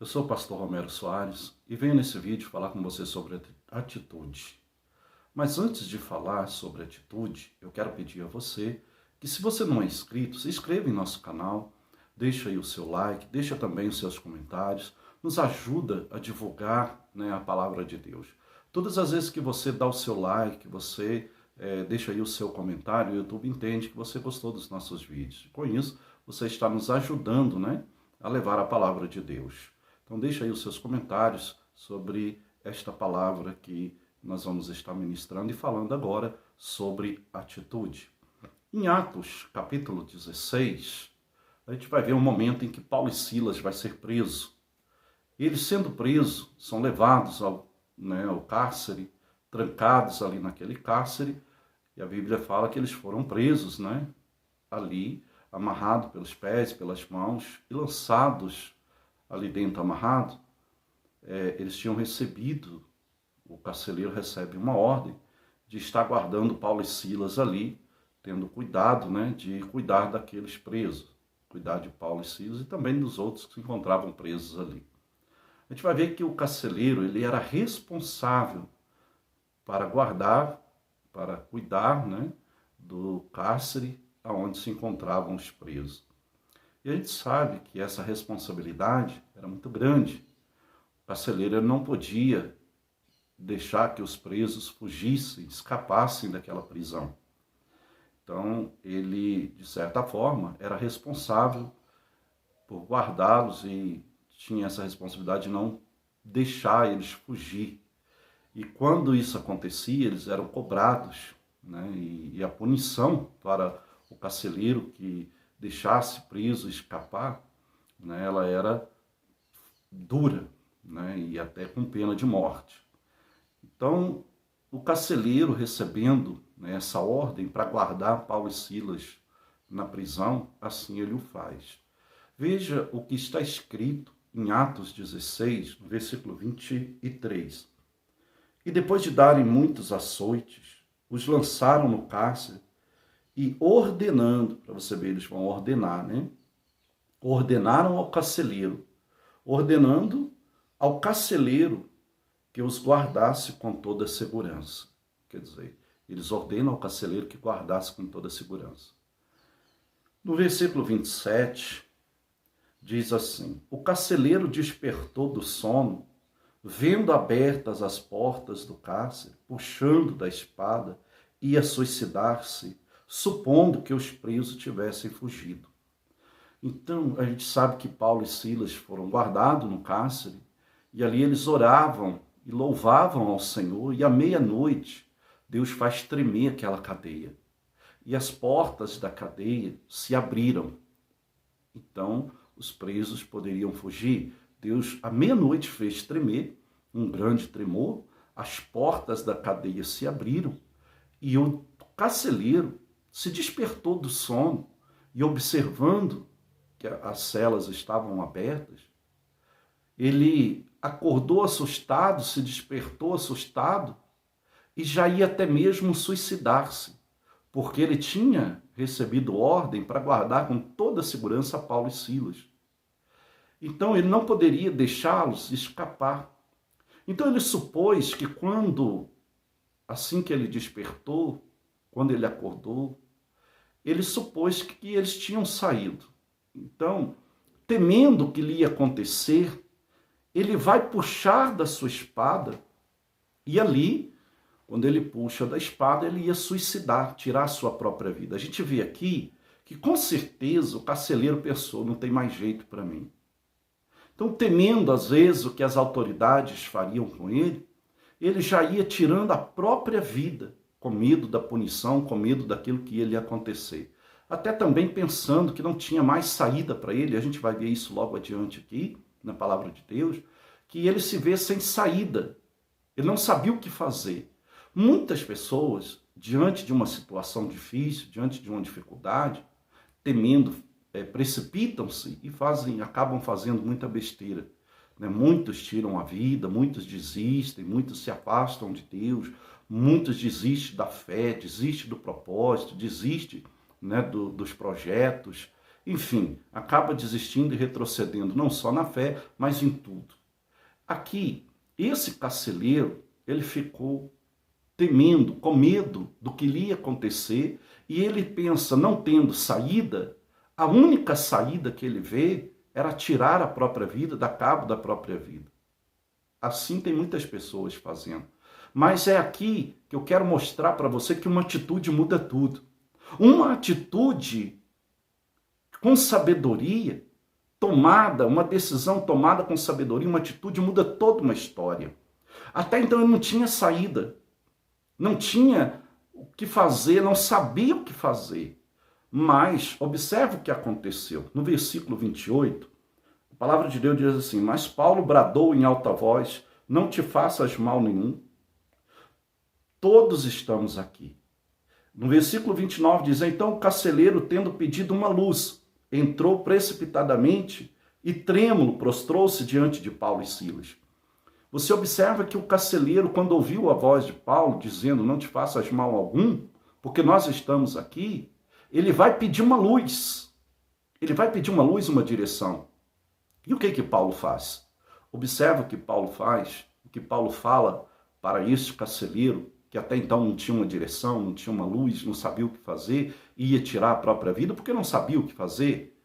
Eu sou o pastor Romero Soares e venho nesse vídeo falar com você sobre atitude. Mas antes de falar sobre atitude, eu quero pedir a você que, se você não é inscrito, se inscreva em nosso canal, deixa aí o seu like, deixa também os seus comentários, nos ajuda a divulgar, a palavra de Deus. Todas as vezes que você dá o seu like, você deixa aí o seu comentário, o YouTube entende que você gostou dos nossos vídeos. Com isso, você está nos ajudando, a levar a palavra de Deus. Então deixa aí os seus comentários sobre esta palavra que nós vamos estar ministrando e falando agora sobre atitude. Em Atos, capítulo 16, a gente vai ver um momento em que Paulo e Silas vai ser preso. Eles, sendo presos, são levados ao cárcere, trancados ali naquele cárcere, e a Bíblia fala que eles foram presos, ali, amarrados pelos pés, pelas mãos e lançados ali dentro amarrado. Eles tinham recebido, o carcereiro recebe uma ordem de estar guardando Paulo e Silas ali, tendo cuidado, de cuidar daqueles presos, cuidar de Paulo e Silas e também dos outros que se encontravam presos ali. A gente vai ver que o carcereiro, ele era responsável para guardar, para cuidar, do cárcere aonde se encontravam os presos. E a gente sabe que essa responsabilidade era muito grande. O carcereiro não podia deixar que os presos fugissem, escapassem daquela prisão. Então, ele, de certa forma, era responsável por guardá-los e tinha essa responsabilidade de não deixar eles fugir. E quando isso acontecia, eles eram cobrados, e a punição para o carcereiro que deixasse preso escapar, ela era dura, e até com pena de morte. Então, o carcereiro, recebendo essa ordem para guardar Paulo e Silas na prisão, assim ele o faz. Veja o que está escrito em Atos 16, no versículo 23. E depois de darem muitos açoites, os lançaram no cárcere e ordenando, para você ver, eles vão ordenar, ordenaram ao carcereiro, ordenando ao carcereiro que os guardasse com toda a segurança. Quer dizer, eles ordenam ao carcereiro que guardasse com toda a segurança. No versículo 27, diz assim: o carcereiro despertou do sono, vendo abertas as portas do cárcere, puxando da espada, ia suicidar-se, supondo que os presos tivessem fugido. Então, a gente sabe que Paulo e Silas foram guardados no cárcere, e ali eles oravam e louvavam ao Senhor, e à meia-noite, Deus faz tremer aquela cadeia. E as portas da cadeia se abriram. Então, os presos poderiam fugir. Deus, à meia-noite, fez tremer, um grande tremor, as portas da cadeia se abriram, e o carcereiro se despertou do sono e, observando que as celas estavam abertas, ele acordou assustado, se despertou assustado e já ia até mesmo suicidar-se, porque ele tinha recebido ordem para guardar com toda a segurança Paulo e Silas. Então ele não poderia deixá-los escapar. Então ele supôs que assim que ele despertou, quando ele acordou, ele supôs que eles tinham saído. Então, temendo o que lhe ia acontecer, ele vai puxar da sua espada e ali, quando ele puxa da espada, ele ia suicidar, tirar a sua própria vida. A gente vê aqui que com certeza o carcereiro pensou, não tem mais jeito para mim. Então, temendo às vezes o que as autoridades fariam com ele, ele já ia tirando a própria vida, com medo da punição, com medo daquilo que ia acontecer. Até também pensando que não tinha mais saída para ele, a gente vai ver isso logo adiante aqui, na palavra de Deus, que ele se vê sem saída. Ele não sabia o que fazer. Muitas pessoas, diante de uma situação difícil, diante de uma dificuldade, temendo, precipitam-se e acabam fazendo muita besteira. Muitos tiram a vida, muitos desistem, muitos se afastam de Deus, muitos desistem da fé, desistem do propósito, desistem dos projetos. enfim, acaba desistindo e retrocedendo, não só na fé, mas em tudo. Aqui, esse carcereiro, ele ficou temendo, com medo do que lhe ia acontecer, e ele pensa, não tendo saída, a única saída que ele vê era tirar a própria vida, dar cabo da própria vida. Assim tem muitas pessoas fazendo. Mas é aqui que eu quero mostrar para você que uma atitude muda tudo. Uma atitude com sabedoria, tomada, uma decisão tomada com sabedoria, uma atitude muda toda uma história. Até então ele não tinha saída, não tinha o que fazer, não sabia o que fazer. Mas observe o que aconteceu. No versículo 28, a palavra de Deus diz assim: mas Paulo bradou em alta voz, não te faças mal nenhum. Todos estamos aqui. No versículo 29 diz: então o carcereiro, tendo pedido uma luz, entrou precipitadamente e trêmulo prostrou-se diante de Paulo e Silas. Você observa que o carcereiro, quando ouviu a voz de Paulo dizendo, não te faças mal algum, porque nós estamos aqui, ele vai pedir uma luz. Ele vai pedir uma luz, uma direção. E o que Paulo faz? Observa o que Paulo faz, o que Paulo fala para este carcereiro, que até então não tinha uma direção, não tinha uma luz, não sabia o que fazer, ia tirar a própria vida porque não sabia o que fazer.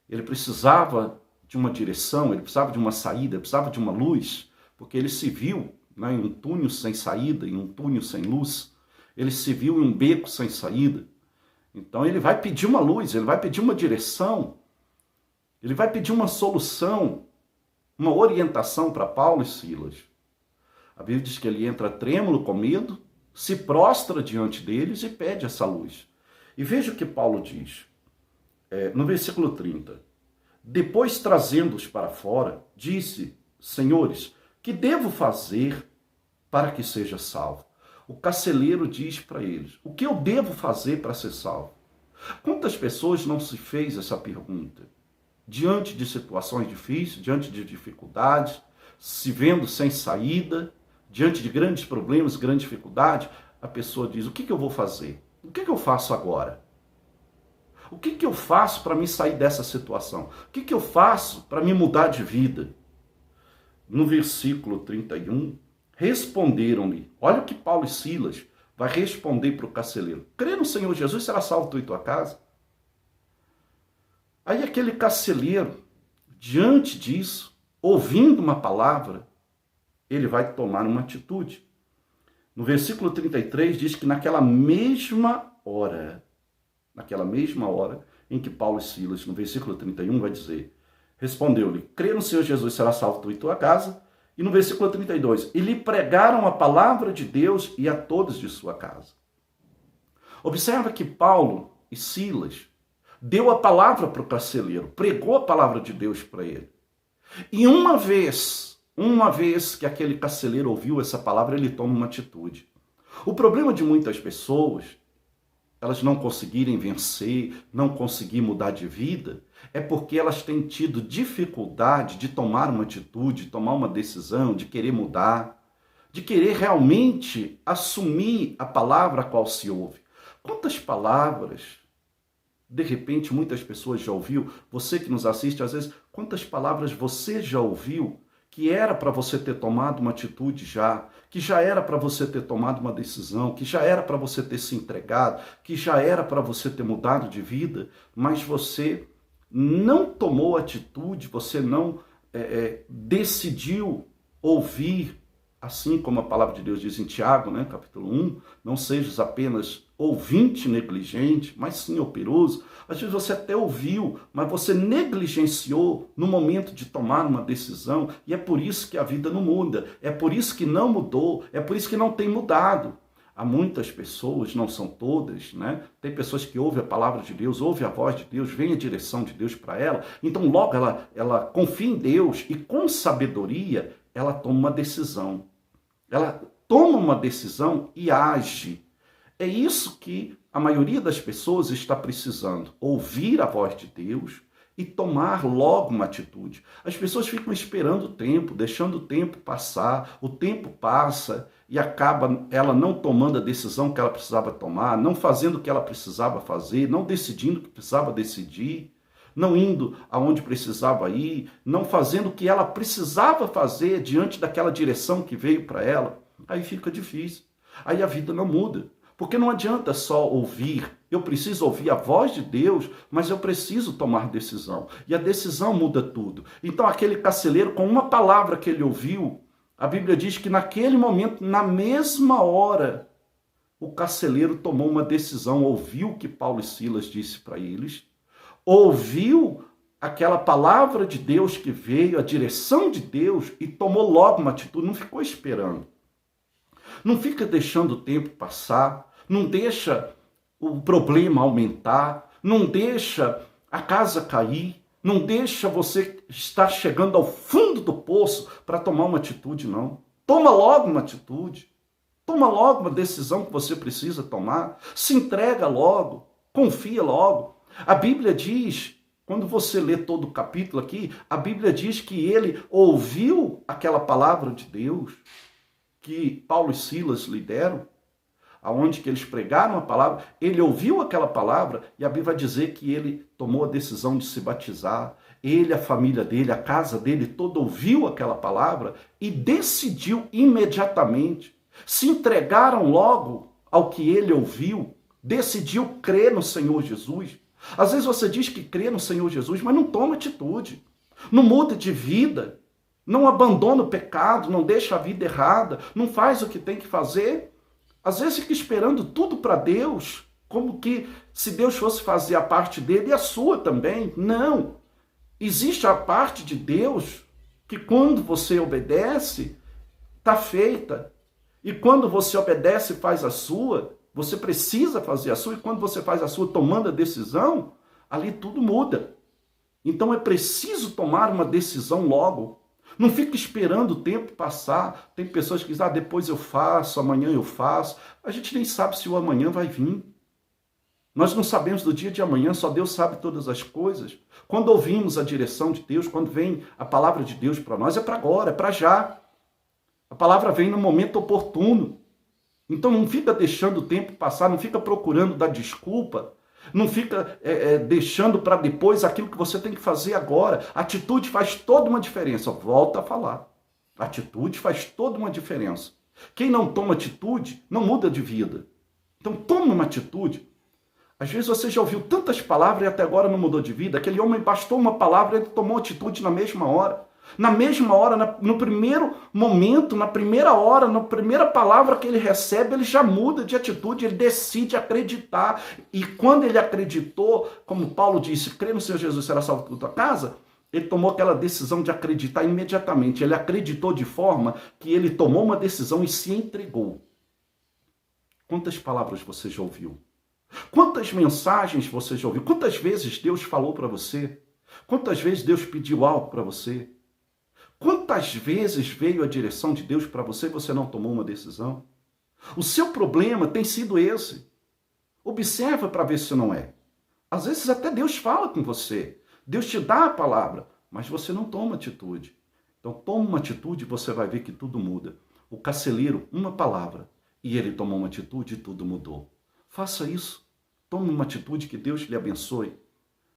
Ele precisava de uma direção, ele precisava de uma saída, ele precisava de uma luz, porque ele se viu, né, em um túnel sem saída, em um túnel sem luz. Ele se viu em um beco sem saída. Então ele vai pedir uma luz, ele vai pedir uma direção, ele vai pedir uma solução, uma orientação para Paulo e Silas. A Bíblia diz que ele entra trêmulo, com medo, se prostra diante deles e pede essa luz. E veja o que Paulo diz, no versículo 30. Depois, trazendo-os para fora, disse: senhores, que devo fazer para que seja salvo? O carcereiro diz para eles: o que eu devo fazer para ser salvo? Quantas pessoas não se fez essa pergunta? Diante de situações difíceis, diante de dificuldades, se vendo sem saída, diante de grandes problemas, grandes dificuldades, a pessoa diz: o que eu vou fazer? O que eu faço agora? O que eu faço para me sair dessa situação? O que eu faço para me mudar de vida? No versículo 31, responderam-lhe, olha o que Paulo e Silas vai responder para o carcereiro: crê no Senhor Jesus, será salvo tu e tua casa. Aí aquele carcereiro, diante disso, ouvindo uma palavra, ele vai tomar uma atitude. No versículo 33 diz que naquela mesma hora em que Paulo e Silas, no versículo 31, vai dizer, respondeu-lhe: crê no Senhor Jesus, será salvo tu e tua casa. E no versículo 32, e lhe pregaram a palavra de Deus e a todos de sua casa. Observa que Paulo e Silas deu a palavra para o carcereiro, pregou a palavra de Deus para ele. E uma vez que aquele carcereiro ouviu essa palavra, ele toma uma atitude. O problema de muitas pessoas, elas não conseguirem vencer, não conseguir mudar de vida, é porque elas têm tido dificuldade de tomar uma atitude, de tomar uma decisão, de querer mudar, de querer realmente assumir a palavra a qual se ouve. Quantas palavras, de repente, muitas pessoas já ouviu, você que nos assiste, às vezes, quantas palavras você já ouviu que era para você ter tomado uma atitude já, que já era para você ter tomado uma decisão, que já era para você ter se entregado, que já era para você ter mudado de vida, mas você não tomou atitude, você não decidiu ouvir, assim como a palavra de Deus diz em Tiago, né, capítulo 1, não sejas apenas ouvinte negligente, mas sim operoso. Às vezes você até ouviu, mas você negligenciou no momento de tomar uma decisão, e é por isso que a vida não muda, é por isso que não mudou, é por isso que não tem mudado. Há muitas pessoas, não são todas, né? Tem pessoas que ouvem a palavra de Deus, ouvem a voz de Deus, vem a direção de Deus para ela, então logo ela confia em Deus e com sabedoria ela toma uma decisão. Ela toma uma decisão e age. É isso que a maioria das pessoas está precisando, ouvir a voz de Deus e tomar logo uma atitude. As pessoas ficam esperando o tempo, deixando o tempo passar, o tempo passa e acaba ela não tomando a decisão que ela precisava tomar, não fazendo o que ela precisava fazer, não decidindo o que precisava decidir, não indo aonde precisava ir, não fazendo o que ela precisava fazer diante daquela direção que veio para ela, aí fica difícil. Aí a vida não muda. Porque não adianta só ouvir. Eu preciso ouvir a voz de Deus, mas eu preciso tomar decisão. E a decisão muda tudo. Então aquele carcereiro, com uma palavra que ele ouviu, a Bíblia diz que naquele momento, na mesma hora, o carcereiro tomou uma decisão, ouviu o que Paulo e Silas disse para eles, ouviu aquela palavra de Deus que veio, a direção de Deus, e tomou logo uma atitude, não ficou esperando. Não fica deixando o tempo passar, não deixa o problema aumentar, não deixa a casa cair, não deixa você estar chegando ao fundo do poço para tomar uma atitude, não. Toma logo uma atitude. Toma logo uma decisão que você precisa tomar. Se entrega logo. Confia logo. A Bíblia diz, quando você lê todo o capítulo aqui, a Bíblia diz que ele ouviu aquela palavra de Deus que Paulo e Silas lhe deram, aonde que eles pregaram a palavra, ele ouviu aquela palavra e a Bíblia vai dizer que ele tomou a decisão de se batizar. Ele, a família dele, a casa dele, todo ouviu aquela palavra e decidiu imediatamente. Se entregaram logo ao que ele ouviu, decidiu crer no Senhor Jesus. Às vezes você diz que crê no Senhor Jesus, mas não toma atitude, não muda de vida, não abandona o pecado, não deixa a vida errada, não faz o que tem que fazer. Às vezes fica esperando tudo para Deus, como que se Deus fosse fazer a parte dele e a sua também. Não. Existe a parte de Deus que quando você obedece, está feita. E quando você obedece e faz a sua, você precisa fazer a sua, e quando você faz a sua tomando a decisão, ali tudo muda. Então é preciso tomar uma decisão logo. Não fica esperando o tempo passar. Tem pessoas que dizem, depois eu faço, amanhã eu faço. A gente nem sabe se o amanhã vai vir. Nós não sabemos do dia de amanhã, só Deus sabe todas as coisas. Quando ouvimos a direção de Deus, quando vem a palavra de Deus para nós, é para agora, é para já. A palavra vem no momento oportuno. Então não fica deixando o tempo passar, não fica procurando dar desculpa, não fica deixando para depois aquilo que você tem que fazer agora. A atitude faz toda uma diferença. Volta a falar. A atitude faz toda uma diferença. Quem não toma atitude, não muda de vida. Então toma uma atitude. Às vezes você já ouviu tantas palavras e até agora não mudou de vida. Aquele homem bastou uma palavra e ele tomou atitude na mesma hora. Na mesma hora, no primeiro momento, na primeira hora, na primeira palavra que ele recebe, ele já muda de atitude, ele decide acreditar. E quando ele acreditou, como Paulo disse, crê no Senhor Jesus, será salvo toda a tua casa, ele tomou aquela decisão de acreditar imediatamente. Ele acreditou de forma que ele tomou uma decisão e se entregou. Quantas palavras você já ouviu? Quantas mensagens você já ouviu? Quantas vezes Deus falou para você? Quantas vezes Deus pediu algo para você? Quantas vezes veio a direção de Deus para você e você não tomou uma decisão? O seu problema tem sido esse. Observa para ver se não é. Às vezes até Deus fala com você. Deus te dá a palavra, mas você não toma atitude. Então toma uma atitude e você vai ver que tudo muda. O carcereiro, uma palavra, e ele tomou uma atitude e tudo mudou. Faça isso. Tome uma atitude, que Deus lhe abençoe.